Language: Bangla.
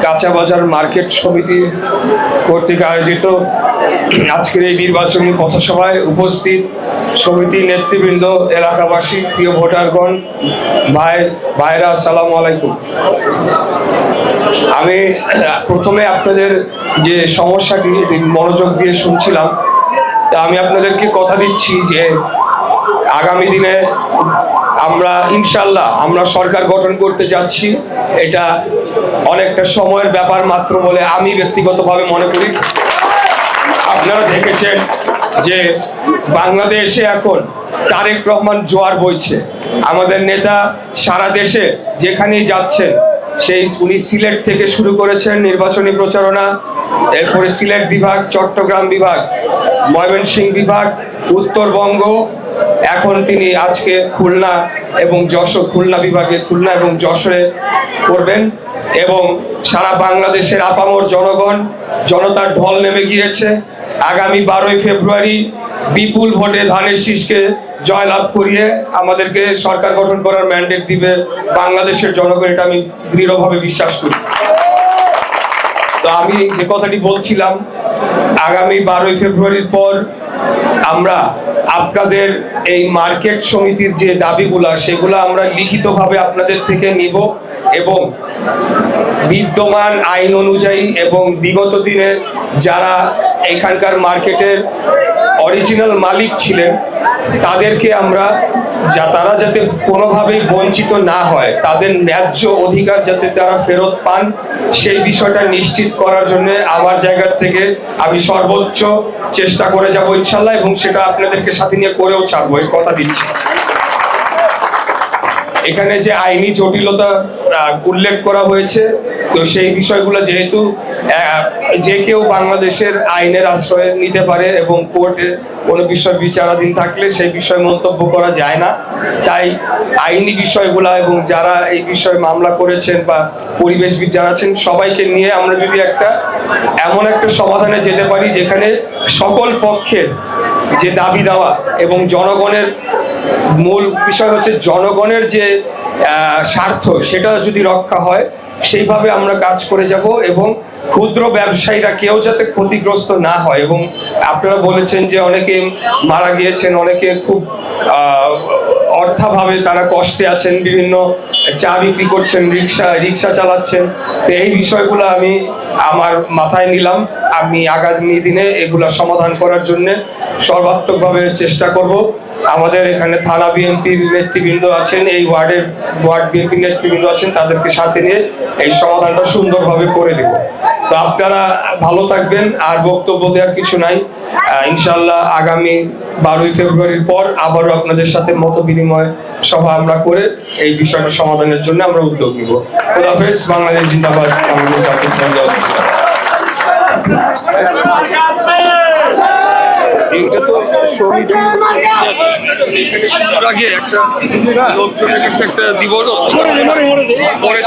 কাঁচা বাজার মার্কেট সমিতি কর্তৃক আয়োজিত আজকের এই নির্বাচনী পথসভায় উপস্থিত সমিতি নেতৃবৃন্দ, এলাকাবাসী, প্রিয় ভোটারগণ, ভাইরা, আসসালামু আলাইকুম। আমি প্রথমে আপনাদের যে সমস্যাটি মনোযোগ দিয়ে শুনছিলাম, তা আমি আপনাদেরকে কথা দিচ্ছি যে আগামী দিনে আমরা ইনশাল্লাহ আমরা সরকার গঠন করতে যাচ্ছি। এটা অনেকটা সময়ের ব্যাপার মাত্র বলে আমি ব্যক্তিগতভাবে মনে করি। আপনারা দেখেছেন যে বাংলাদেশে এখন তারেক রহমান জোয়ার বইছে। আমাদের নেতা সারা দেশে যেখানেই যাচ্ছেন, উনি সিলেট থেকে শুরু করেছেন নির্বাচনী প্রচারণা, এরপরে সিলেট বিভাগ, চট্টগ্রাম বিভাগ, ময়মনসিংহ বিভাগ, উত্তরবঙ্গ, এখন তিনি আজকে খুলনা এবং যশোর, খুলনা বিভাগে খুলনা এবং যশোরে করবেন। এবং সারা বাংলাদেশের আপামর জনতার ঢল নেমে গিয়েছে। আগামী 12ই ফেব্রুয়ারি বিপুল ভোটে ধানের শীষকে জয়লাভ করিয়ে আমাদেরকে সরকার গঠন করার ম্যান্ডেট দিবে বাংলাদেশের জনগণ। এটা আমি দৃঢ়ভাবে বিশ্বাস করি। তো আমি যে কথাটি বলছিলাম, আগামী 12ই ফেব্রুয়ারির পর আমরা আপনাদের এই মার্কেট সমিতির যে দাবিগুলা, সেগুলো আমরা লিখিতভাবে আপনাদের থেকে নিব এবং বিদ্যমান আইন অনুযায়ী এবং বিগত দিনে যারা এখানকার মার্কেটের অরিজিনাল মালিক ছিলেন তাদেরকে আমরা তারা যাতে কোনোভাবেই বঞ্চিত না হয়, তাদের ন্যায্য অধিকার যাতে তারা ফেরত পান, সেই বিষয়টা নিশ্চিত করার জন্য আমার জায়গা থেকে আমি সর্বোচ্চ চেষ্টা করে যাব ইনশাল্লাহ, এবং সেটা আপনাদেরকে সাথে নিয়ে করেও ছাড়বো, এই কথা দিচ্ছি। এখানে যে আইনি জটিলতা উল্লেখ করা হয়েছে, তো সেই বিষয়গুলো যেহেতু যে কেউ বাংলাদেশের আইনের আশ্রয় নিতে পারে এবং কোর্টে কোনো বিষয় বিচারাধীন থাকলে সেই বিষয়ে মন্তব্য করা যায় না, তাই আইনি বিষয়গুলা এবং যারা এই বিষয়ে মামলা করেছেন বা পরিবেশবিদ যারা আছেন সবাইকে নিয়ে আমরা যদি এমন একটা সমাধানে যেতে পারি যেখানে সকল পক্ষের যে দাবি দেওয়া এবং জনগণের মূল বিষয় হচ্ছে জনগণের যে স্বার্থ, সেটা যদি রক্ষা হয়, সেইভাবে আমরা কাজ করে যাব এবং ক্ষুদ্র ব্যবসায়ীরা কেউ যাতে ক্ষতিগ্রস্ত না হয়। এবং আপনারা বলেছেন যে অনেকে মারা গিয়েছেন, অনেকে খুব অর্থাভাবে তারা কষ্টে আছেন, বিভিন্ন চা বিক্রি করছেন, রিক্সা চালাচ্ছেন। তো এই বিষয়গুলো আমি আমার মাথায় নিলাম। আমি আগামী দিনে এগুলা সমাধান করার জন্য সর্বাত্মকভাবে চেষ্টা করব। আমাদের এখানে থানা বিএনপির নেতৃবৃন্দ আছেন, এই ওয়ার্ড বিএনপি নেতৃবৃন্দ আছেন, তাদেরকে সাথে নিয়ে এই সমাধানটা সুন্দরভাবে করে দেব। তো আপনারা ভালো থাকবেন, আর বক্তব্য দেওয়ার কিছু নাই। ইনশাল্লাহ আগামী 12ই ফেব্রুয়ারির পর আবারও আপনাদের সাথে মত বিনিময় সভা আমরা করে এই বিষয়টা সমাধানের জন্য আমরা উদ্যোগ নিব। খোদা হাফেজ। বাংলাদেশ জিন্দাবাদ। আমাদের জাতীয় এইটা তো সমিতি আগে একটা লোকজনের কাছে একটা দিব।